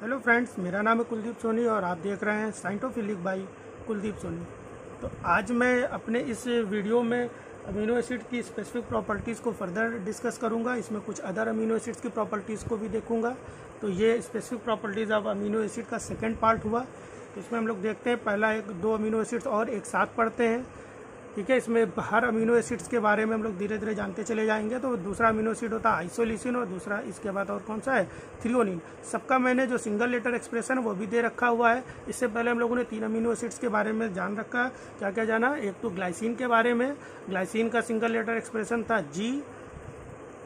Hello friends, मेरा नाम है कुलदीप सोनी और आप देख रहे हैं साइंटोफिलिक बाई कुलदीप सोनी। तो आज मैं अपने इस वीडियो में अमीनो एसिड की स्पेसिफिक प्रॉपर्टीज़ को फर्दर डिस्कस करूंगा। इसमें कुछ अदर अमीनो एसिड्स की प्रॉपर्टीज़ को भी देखूंगा। तो ये specific properties of amino acid का सेकेंड पार्ट हुआ। तो इसमें हम लोग देखते हैं पहला दो अमीनो एसिड्स और एक साथ पढ़ते हैं। ठीक है, इसमें हर अमीनो एसिड्स के बारे में हम लोग धीरे धीरे जानते चले जाएंगे। तो दूसरा अमीनो एसिड होता है आइसोलिसिन और दूसरा इसके बाद और कौन सा है, थ्रियोनिन। सबका मैंने जो सिंगल लेटर एक्सप्रेशन है वो भी दे रखा हुआ है। इससे पहले हम लोगों ने 3 अमीनो एसिड्स के बारे में जान रखा। क्या क्या जाना, एक तो ग्लाइसिन के बारे में, ग्लाइसिन का सिंगल लेटर एक्सप्रेशन था G,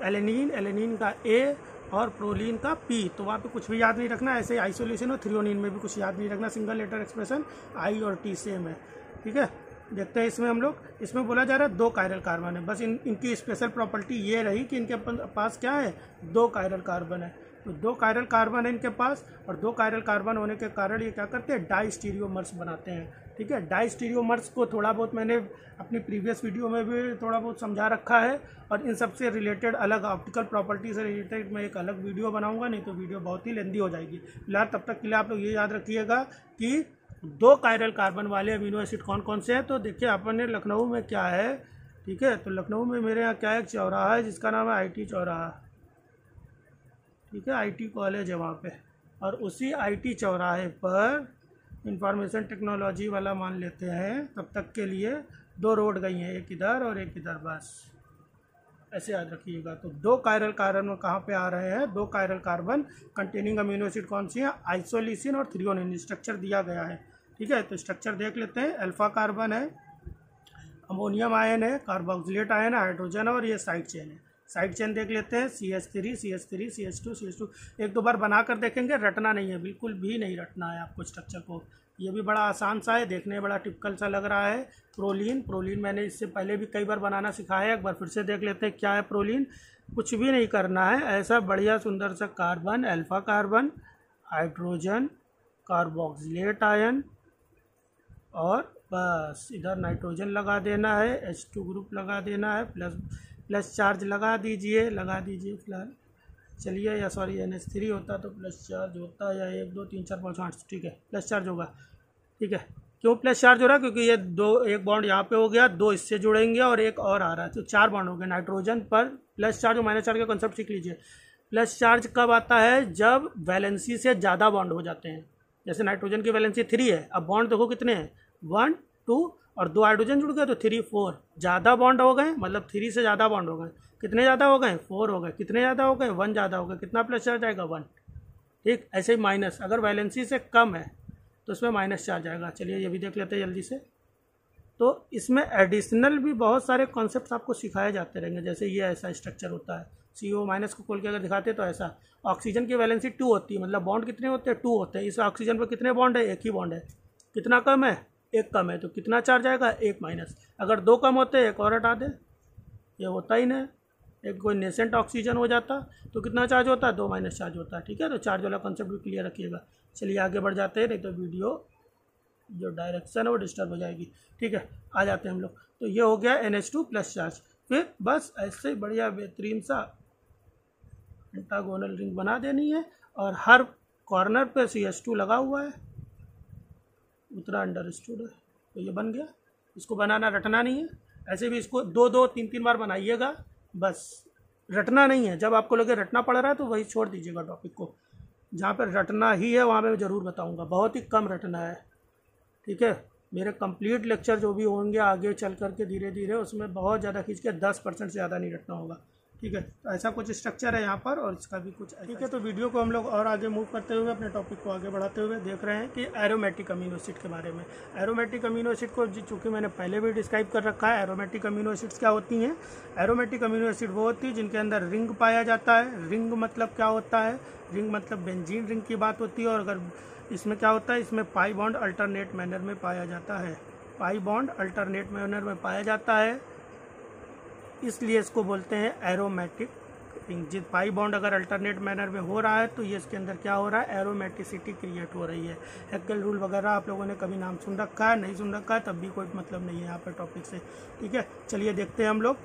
एलेनिन, एलेनिन का A और प्रोलीन का P। तो वहाँ पे कुछ भी याद नहीं रखना। ऐसे आइसोलिसिन और थ्रियोनिन में भी कुछ याद नहीं रखना, सिंगल लेटर एक्सप्रेशन I और T सेम है। ठीक है, देखते हैं इसमें हम लोग, इसमें बोला जा रहा है 2 कायरल कार्बन है। बस इनकी स्पेशल प्रॉपर्टी ये रही कि इनके पास क्या है, 2 कायरल कार्बन है। तो 2 कायरल कार्बन है इनके पास, और 2 कायरल कार्बन होने के कारण ये क्या करते हैं, डाइस्टीरियोमर्स बनाते हैं। ठीक है, डाइस्टीरियोमर्स को थोड़ा बहुत मैंने अपनी प्रीवियस वीडियो में भी थोड़ा बहुत समझा रखा है, और इन सबसे रिलेटेड अलग ऑप्टिकल प्रॉपर्टी से रिलेटेड मैं एक अलग वीडियो बनाऊंगा, नहीं तो वीडियो बहुत ही लेंदी हो जाएगी। फिलहाल तब तक के लिए आप लोग ये याद रखिएगा कि 2 कायरल कार्बन वाले अमीनो एसिड कौन कौन से हैं। तो देखिए अपने लखनऊ में क्या है। ठीक है, तो लखनऊ में मेरे यहाँ क्या एक चौराहा है जिसका नाम है IT चौराहा। ठीक है, IT कॉलेज है वहाँ पे, और उसी IT चौराहे पर इंफॉर्मेशन टेक्नोलॉजी वाला मान लेते हैं, तब तक के लिए 2 रोड गई हैं, एक इधर और एक इधर, बस ऐसे याद रखिएगा। तो 2 कायरल कार्बन कहाँ पे आ रहे हैं, 2 chiral carbon containing amino acid कौन सी है, आइसोलिसिन और थ्रियोनिन। स्ट्रक्चर दिया गया है। ठीक है, तो स्ट्रक्चर देख लेते हैं। अल्फा कार्बन है, अमोनियम आयन है, कार्बोक्सिलेट आयन है, हाइड्रोजन और ये साइड चेन है। साइड चेन देख लेते हैं, CH3 CH3 CH2 CH2। 1-2 बार बनाकर देखेंगे, रटना नहीं है, बिल्कुल भी नहीं रटना है आपको स्ट्रक्चर को। ये भी बड़ा आसान सा है, देखने में बड़ा टिपिकल सा लग रहा है। प्रोलीन, प्रोलीन मैंने इससे पहले भी कई बार बनाना सिखाया है, एक बार फिर से देख लेते हैं क्या है प्रोलीन। कुछ भी नहीं करना है, ऐसा बढ़िया सुंदर सा carbon, alpha carbon, hydrogen, carboxylate ion, और बस इधर नाइट्रोजन लगा देना है, H2 ग्रुप लगा देना है, प्लस चार्ज लगा दीजिए फिलहाल। चलिए, या सॉरी NH3 होता तो प्लस चार्ज होता, या 1 2 3 4 5 8, ठीक है प्लस चार्ज होगा। ठीक है, क्यों प्लस चार्ज हो रहा है, क्योंकि ये 2, एक बॉन्ड यहाँ पे हो गया, 2 इससे जुड़ेंगे और एक और आ रहा है, तो 4 बॉन्ड हो गए। नाइट्रोजन पर प्लस चार्ज और माइनस चार्ज का कंसेप्ट सीख लीजिए। प्लस चार्ज कब आता है, जब वैलेंसी से ज़्यादा बॉन्ड हो जाते हैं। जैसे नाइट्रोजन की वैलेंसी 3 है, अब बॉन्ड देखो कितने हैं, 1 2 और 2 हाइड्रोजन जुड़ गए तो 3 4। ज़्यादा बॉन्ड हो गए, मतलब 3 से ज़्यादा बॉन्ड हो गए। कितने ज़्यादा हो गए, 4 हो गए। कितने ज़्यादा हो गए, 1 ज़्यादा हो गए। कितना प्लस चार्ज आएगा, 1। ठीक, ऐसे ही माइनस, अगर वैलेंसी से कम है तो उसमें माइनस चार्ज आएगा। चलिए ये भी देख लेते हैं जल्दी से। तो इसमें एडिशनल भी बहुत सारे कॉन्सेप्ट्स आपको सिखाए जाते रहेंगे। जैसे ये ऐसा स्ट्रक्चर होता है, CO माइनस को खोल के अगर दिखाते तो ऐसा। ऑक्सीजन की वैलेंसी 2 होती है, मतलब बॉन्ड कितने होते हैं, 2 होते हैं। इस ऑक्सीजन पर कितने बॉन्ड है, 1 ही बॉन्ड है। कितना कम है, 1 कम है, तो कितना चार्ज आएगा, 1 माइनस। अगर 2 कम होते हैं, 1 और हटा दे, ये होता ही नहीं। एक कोई नेसेंट ऑक्सीजन हो जाता तो कितना चार्ज होता है, 2 माइनस चार्ज होता है। ठीक है, तो चार्ज वाला कॉन्सेप्ट भी क्लियर रखिएगा। चलिए आगे बढ़ जाते हैं, नहीं तो वीडियो जो डायरेक्शन है वो डिस्टर्ब हो जाएगी। ठीक है, आ जाते हैं हम लोग। तो ये हो गया NH2 प्लस चार्ज। फिर बस ऐसे ही बढ़िया बेहतरीन सा पेंटागोनल रिंग बना देनी है, और हर कॉर्नर पे CH2 लगा हुआ है, उतना अंडरस्टूड है। तो ये बन गया। इसको बनाना रटना नहीं है, ऐसे भी इसको 2-2 3-3 बार बनाइएगा, बस रटना नहीं है। जब आपको लगे रटना पड़ रहा है तो वही छोड़ दीजिएगा टॉपिक को। जहाँ पर रटना ही है वहाँ पे मैं ज़रूर बताऊँगा, बहुत ही कम रटना है। ठीक है, मेरे कंप्लीट लेक्चर जो भी होंगे आगे चल करके धीरे धीरे, उसमें बहुत ज़्यादा खींच के 10% से ज़्यादा नहीं रटना होगा। ठीक है, तो ऐसा कुछ स्ट्रक्चर है यहाँ पर, और इसका भी कुछ। ठीक है, तो वीडियो को हम लोग और आगे मूव करते हुए अपने टॉपिक को आगे बढ़ाते हुए देख रहे हैं कि एरोमेटिक अमीनो एसिड के बारे में। एरोमेटिक अमीनो एसिड को चूँकि मैंने पहले भी डिस्क्राइब कर रखा है। एरोमेटिक अमीनो एसिड्स क्या होती हैं, एरोमेटिक अमीनो एसिड वो होती है जिनके अंदर रिंग पाया जाता है। रिंग मतलब क्या होता है, रिंग मतलब बेंजीन रिंग की बात होती है। और अगर इसमें क्या होता है, इसमें पाई बॉन्ड अल्टरनेट मैनर में पाया जाता है। पाई बॉन्ड अल्टरनेट मैनर में पाया जाता है, इसलिए इसको बोलते हैं एरोमेटिक रिंग। जिस पाई बॉन्ड अगर अल्टरनेट मैनर में हो रहा है तो ये इसके अंदर क्या हो रहा है, एरोमेटिसिटी क्रिएट हो रही है। हेक्केल रूल वगैरह आप लोगों ने कभी नाम सुन रखा है, नहीं सुन रखा है, तब भी कोई मतलब नहीं है यहाँ पर टॉपिक से। ठीक है, चलिए देखते हैं हम लोग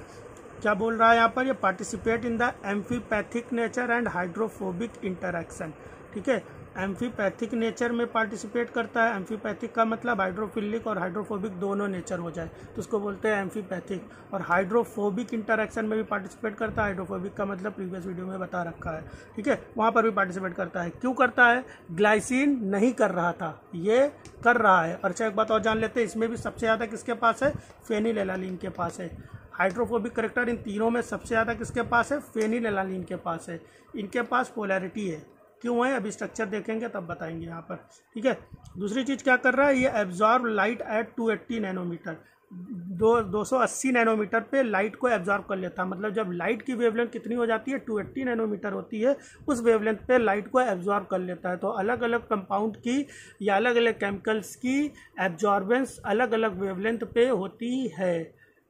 क्या बोल रहा है यहाँ पर। ये participate in the amphipathic nature and hydrophobic interaction. ठीक है, एम्फीपैथिक नेचर में पार्टिसिपेट करता है। एम्फीपैथिक का मतलब हाइड्रोफिलिक और हाइड्रोफोबिक दोनों नेचर हो जाए तो उसको बोलते हैं एम्फीपैथिक। और हाइड्रोफोबिक इंटरैक्शन में भी पार्टिसिपेट करता है। हाइड्रोफोबिक का मतलब प्रीवियस वीडियो में बता रखा है, ठीक है, वहाँ पर भी पार्टिसिपेट करता है। क्यों करता है? ग्लाइसिन नहीं कर रहा था, ये कर रहा है। अच्छा एक बात और जान लेते हैं, इसमें भी सबसे ज़्यादा किसके पास है? फेनिलएलानीन के पास है। हाइड्रोफोबिक करैक्टर इन तीनों में सबसे ज़्यादा किसके पास है? फेनिलएलानीन के पास है। इनके पास पोलैरिटी है। क्यों है? अभी स्ट्रक्चर देखेंगे तब बताएंगे यहाँ पर, ठीक है। दूसरी चीज़ क्या कर रहा है? ये absorb light at 280 nanometer, 280 nanometer पे लाइट को एब्जॉर्ब कर लेता है। मतलब जब लाइट की वेवलेंथ कितनी हो जाती है? 280 नैनोमीटर होती है, उस वेवलेंथ पे लाइट को एब्जॉर्ब कर लेता है। तो अलग अलग कंपाउंड की या अलग अलग केमिकल्स की एब्जॉर्बेंस अलग अलग वेवलेंथ पे होती है,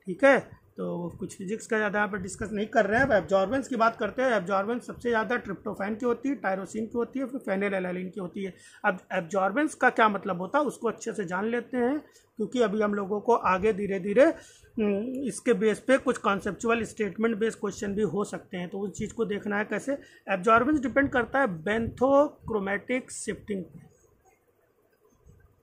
ठीक है। तो कुछ फिजिक्स का ज़्यादा यहाँ पर डिस्कस नहीं कर रहे हैं, अब एब्जॉर्बेंस की बात करते हैं। एब्जॉर्बेंस सबसे ज़्यादा ट्रिप्टोफैन की होती है, टायरोसिन की होती है, फिर फेनिलएलानीन की होती है। अब एब्जॉर्बेंस का क्या मतलब होता है उसको अच्छे से जान लेते हैं, क्योंकि अभी हम लोगों को आगे धीरे धीरे इसके बेस पे कुछ कॉन्सेप्चुअल स्टेटमेंट बेस्ड क्वेश्चन भी हो सकते हैं। तो उस चीज़ को देखना है कैसे। एब्जॉर्बेंस डिपेंड करता है बेंथोक्रोमैटिक शिफ्टिंग पे,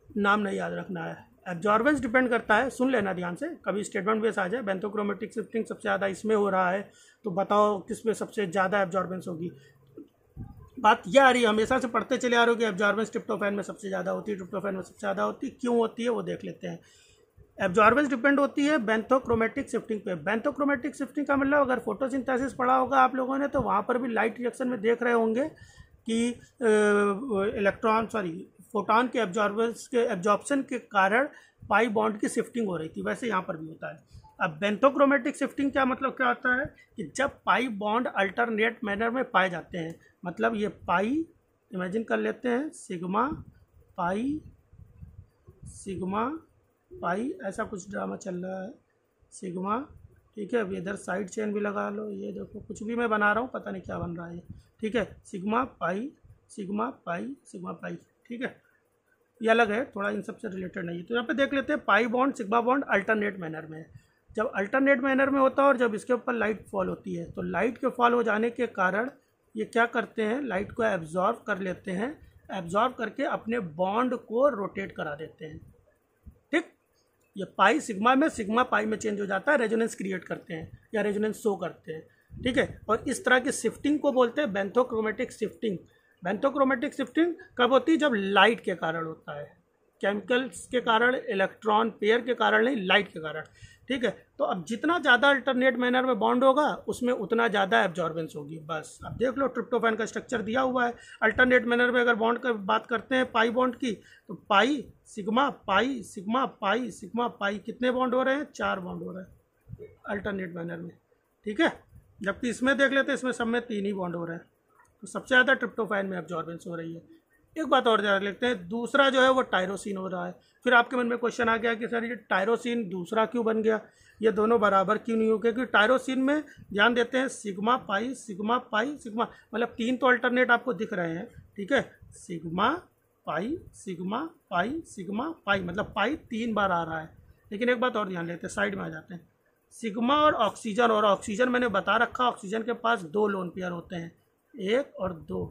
नाम नहीं याद रखना है। एब्जॉर्बेंस डिपेंड करता है, सुन लेना ध्यान से, कभी स्टेटमेंट बेस आ जाए। बेंथोक्रोमैटिक शिफ्टिंग सबसे ज़्यादा इसमें हो रहा है, तो बताओ किस में सबसे ज़्यादा एब्जॉर्बेंस होगी। बात यह आ रही है, हमेशा से पढ़ते चले आ रहे हो कि एब्जॉर्बेंस ट्रिप्टोफैन में सबसे ज़्यादा होती है, ट्रिप्टोफैन में सबसे ज़्यादा होती है। क्यों होती है वो देख लेते हैं। एब्जॉर्बेंस डिपेंड होती है बेंथोक्रोमैटिक शिफ्टिंग पे। बेंथोक्रोमैटिक शिफ्टिंग का मतलब अगर फोटोसिंथेसिस पढ़ा होगा आप लोगों ने, तो वहाँ पर भी लाइट रिएक्शन में देख रहे होंगे कि फोटोन के एब्जॉर्प्शन के कारण पाई बॉन्ड की शिफ्टिंग हो रही थी, वैसे यहाँ पर भी होता है। अब बेंथोक्रोमैटिक शिफ्टिंग क्या मतलब क्या होता है कि जब पाई बॉन्ड अल्टरनेट मैनर में पाए जाते हैं, मतलब ये पाई इमेजिन कर लेते हैं, सिग्मा पाई ऐसा कुछ ड्रामा चल रहा है, सिग्मा, ठीक है। अब इधर साइड चेन भी लगा लो, ये देखो कुछ भी मैं बना रहा हूँ, पता नहीं क्या बन रहा है, ठीक है। सिग्मा पाई, ठीक है, ये अलग है थोड़ा, इन सबसे रिलेटेड नहीं है। तो यहाँ पे देख लेते हैं pi bond sigma bond alternate manner में। जब अल्टरनेट मैनर में होता है और जब इसके ऊपर लाइट फॉल होती है, तो लाइट के फॉल हो जाने के कारण ये क्या करते हैं? लाइट को एब्जॉर्ब कर लेते हैं, एब्जॉर्ब करके अपने बॉन्ड को रोटेट करा देते हैं, ठीक। ये पाई सिग्मा में, सिग्मा पाई में चेंज हो जाता है, रेजोनेंस क्रिएट करते हैं या रेजोनेंस शो करते हैं, ठीक है। और इस तरह की शिफ्टिंग को बोलते हैं बेंथोक्रोमैटिक शिफ्टिंग। बेंथोक्रोमैटिक शिफ्टिंग कब होती है? जब लाइट के कारण होता है, केमिकल्स के कारण, इलेक्ट्रॉन पेयर के कारण नहीं, लाइट के कारण, ठीक है। तो अब जितना ज़्यादा अल्टरनेट मैनर में बॉन्ड होगा उसमें उतना ज़्यादा एब्जॉर्बेंस होगी, बस। अब देख लो ट्रिप्टोफैन का स्ट्रक्चर दिया हुआ है। अल्टरनेट मैनर में अगर बॉन्ड की बात करते हैं पाई बॉन्ड की, तो पाई सिग्मा पाई कितने बॉन्ड हो रहे हैं? 4 बॉन्ड हो रहे हैं अल्टरनेट मैनर में, ठीक है। जबकि इसमें देख लेते हैं, इसमें सब में 3 ही बॉन्ड हो रहे हैं। तो सबसे ज़्यादा ट्रिप्टोफैन में एब्जॉर्बेंस हो रही है। एक बात और जान लेते हैं, दूसरा जो है वो टायरोसिन हो रहा है। फिर आपके मन में क्वेश्चन आ गया कि सर ये टायरोसिन दूसरा क्यों बन गया, ये दोनों बराबर क्यों नहीं हो गए? क्योंकि टायरोसिन में ध्यान देते हैं सिग्मा पाई, मतलब 3 तो अल्टरनेट आपको दिख रहे हैं, ठीक है। सिग्मा पाई मतलब पाई 3 बार आ रहा है। लेकिन एक बात और ध्यान लेते हैं, साइड में आ जाते हैं। सिग्मा और ऑक्सीजन मैंने बता रखा, ऑक्सीजन के पास 2 लोन पेयर होते हैं, 1 और 2,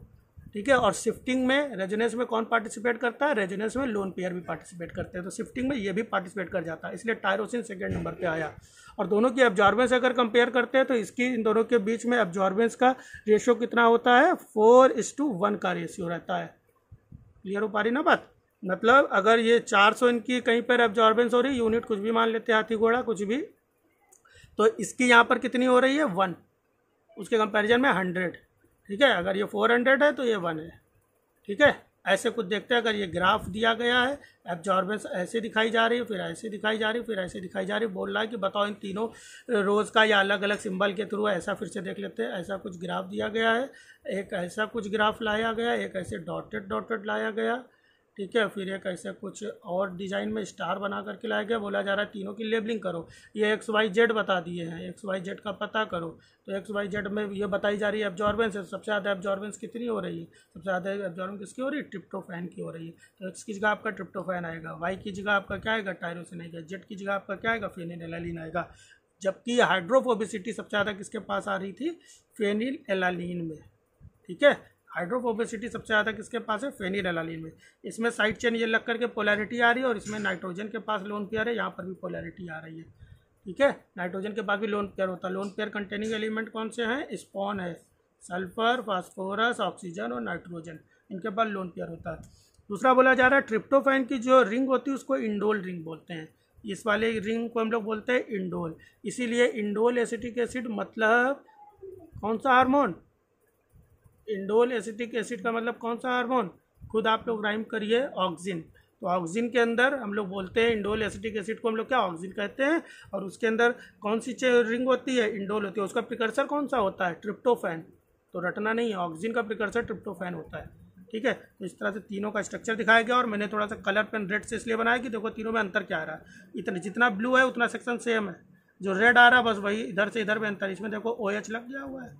ठीक है। और शिफ्टिंग में, रेजोनेंस में कौन पार्टिसिपेट करता है? रेजोनेंस में लोन पेयर भी पार्टिसिपेट करते हैं, तो शिफ्टिंग में ये भी पार्टिसिपेट कर जाता है, इसलिए टायरोसिन सेकंड नंबर पे आया। और दोनों की एब्जॉर्बेंस अगर कंपेयर करते हैं तो इन दोनों के बीच में एब्जॉर्बेंस का रेशियो कितना होता है? 4:1 का रेशियो रहता है। क्लियर हो पा रही ना बात? मतलब अगर ये 400 इनकी कहीं पर एब्जॉर्बेंस हो रही, यूनिट कुछ भी मान लेते हैं, हाथी घोड़ा कुछ भी, तो इसकी यहाँ पर कितनी हो रही है? 1, उसके कंपैरिजन में 100, ठीक है। अगर ये 400 है तो ये 1 है, ठीक है। ऐसे कुछ देखते हैं, अगर ये ग्राफ दिया गया है, एब्जॉर्बेंस ऐसे दिखाई जा रही है, फिर ऐसे दिखाई जा रही है, फिर ऐसे दिखाई जा रही है, बोल रहा है कि बताओ इन तीनों रोज़ का या अलग अलग सिंबल के थ्रू ऐसा फिर से देख लेते हैं। ऐसा कुछ ग्राफ दिया गया है, एक ऐसा कुछ ग्राफ लाया गया, एक ऐसे डॉटेड लाया गया, ठीक है। फिर एक ऐसे कुछ और डिज़ाइन में स्टार बना करके लाया गया, बोला जा रहा है तीनों की लेबलिंग करो। ये XYZ बता दिए हैं, XYZ का पता करो। तो XYZ में ये बताई जा रही है एब्जॉर्बेंस है, सबसे ज़्यादा एब्जॉर्बेंस कितनी हो रही है? सबसे ज़्यादा एब्जॉर्बेंस किसकी हो रही है? ट्रिप्टोफैन की हो रही है। तो X की जगह आपका ट्रिप्टोफैन आएगा, Y की जगह आपका क्या आएगा? टायरोसिन आएगा, Z की जगह आपका क्या आएगा? फेनिलएलानीन आएगा। जबकि हाइड्रोफोबिसिटी सबसे ज़्यादा किसके पास आ रही थी? फेनिलएलानीन में, ठीक है। हाइड्रोफोबिसिटी सबसे ज़्यादा किसके पास है, फेनिलएलानिन में। इसमें साइड चेन ये लग करके पोलैरिटी आ रही है और इसमें नाइट्रोजन के पास लोन पेयर है, यहाँ पर भी पोलैरिटी आ रही है। ठीक है, नाइट्रोजन के पास भी लोन पेयर होता है। लोन पेयर कंटेनिंग एलिमेंट कौन से हैं, स्पॉन है, सल्फर, फास्फोरस, ऑक्सीजन और नाइट्रोजन, इनके पास लोन पेयर होता है। दूसरा बोला जा रहा है ट्रिप्टोफैन की जो रिंग होती है उसको इंडोल रिंग बोलते हैं। इस वाले रिंग को हम लोग बोलते हैं इंडोल, इसीलिए इंडोल एसिटिक एसिड मतलब कौन सा हार्मोन, इंडोल एसिटिक एसिड का मतलब कौन सा हार्मोन, खुद आप लोग राइम करिए, ऑक्सिन। तो ऑक्सिन के अंदर हम लोग बोलते हैं इंडोल एसिटिक एसिड को हम लोग क्या ऑक्सिन कहते हैं, और उसके अंदर कौन सी रिंग होती है, इंडोल होती है। उसका प्रिकर्सर कौन सा होता है, ट्रिप्टोफैन। तो रटना नहीं है, ऑक्सिन का प्रिकर्सर ट्रिप्टोफैन होता है। ठीक है, तो इस तरह से तीनों का स्ट्रक्चर दिखाया गया और मैंने थोड़ा सा कलर पेन रेड से इसलिए बनाया कि देखो तीनों में अंतर क्या आ रहा है। इतना जितना ब्लू है उतना सेक्शन सेम है, जो रेड आ रहा है बस वही इधर से इधर में अंतर। इसमें देखो OH लग गया हुआ है।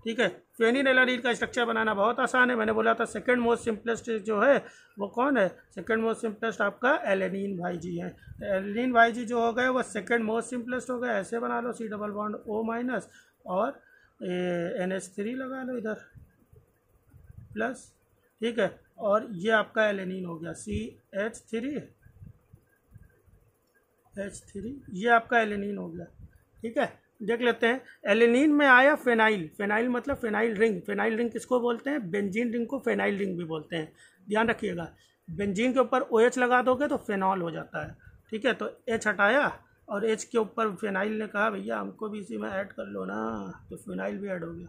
ठीक है, फेनिलएलानिन का स्ट्रक्चर बनाना बहुत आसान है। मैंने बोला था सेकंड मोस्ट सिंपलेस्ट जो है वो कौन है, सेकंड मोस्ट सिंपलेस्ट आपका एलेनिन भाई जी है। एलेनिन भाई जी जो हो गए वो सेकंड मोस्ट सिंपलेस्ट हो गए। ऐसे बना लो, C डबल बॉन्ड O- और NH3 लगा लो इधर प्लस। ठीक है, और ये आपका एलेनिन हो गया CH3, ये आपका एलेनिन हो गया। ठीक है, देख लेते हैं। एलेनिन में आया फेनाइल, फेनाइल मतलब फेनाइल रिंग। फेनाइल रिंग किसको बोलते हैं, बेंजीन रिंग को फेनाइल रिंग भी बोलते हैं, ध्यान रखिएगा। बेंजीन के ऊपर OH लगा दोगे तो फेनॉल हो जाता है। ठीक है, तो H हटाया और H के ऊपर फेनाइल ने कहा भैया हमको भी इसी में ऐड कर लो ना, तो फेनाइल भी ऐड हो गया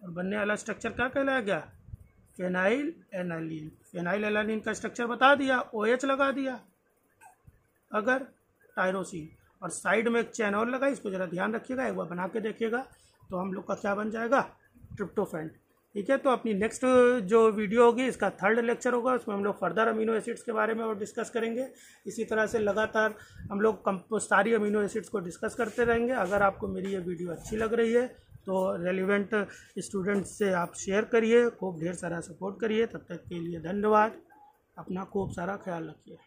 और बनने वाला स्ट्रक्चर क्या कहलाया गया, फेनाइल एनालिन। फेनाइल एनालिन का स्ट्रक्चर बता दिया, OH लगा दिया अगर टायरोसिन, और साइड में एक चैन और लगा, इसको जरा ध्यान रखिएगा, एक बार बना के देखिएगा तो हम लोग का क्या बन जाएगा, ट्रिप्टोफैन। ठीक है, तो अपनी नेक्स्ट जो वीडियो होगी इसका थर्ड लेक्चर होगा, उसमें हम लोग फर्दर अमीनो एसिड्स के बारे में और डिस्कस करेंगे। इसी तरह से लगातार हम लोग सारी अमीनो एसिड्स को डिस्कस करते रहेंगे। अगर आपको मेरी ये वीडियो अच्छी लग रही है तो रेलिवेंट स्टूडेंट्स से आप शेयर करिए, खूब ढेर सारा सपोर्ट करिए। तब तक के लिए धन्यवाद, अपना खूब सारा ख्याल रखिए।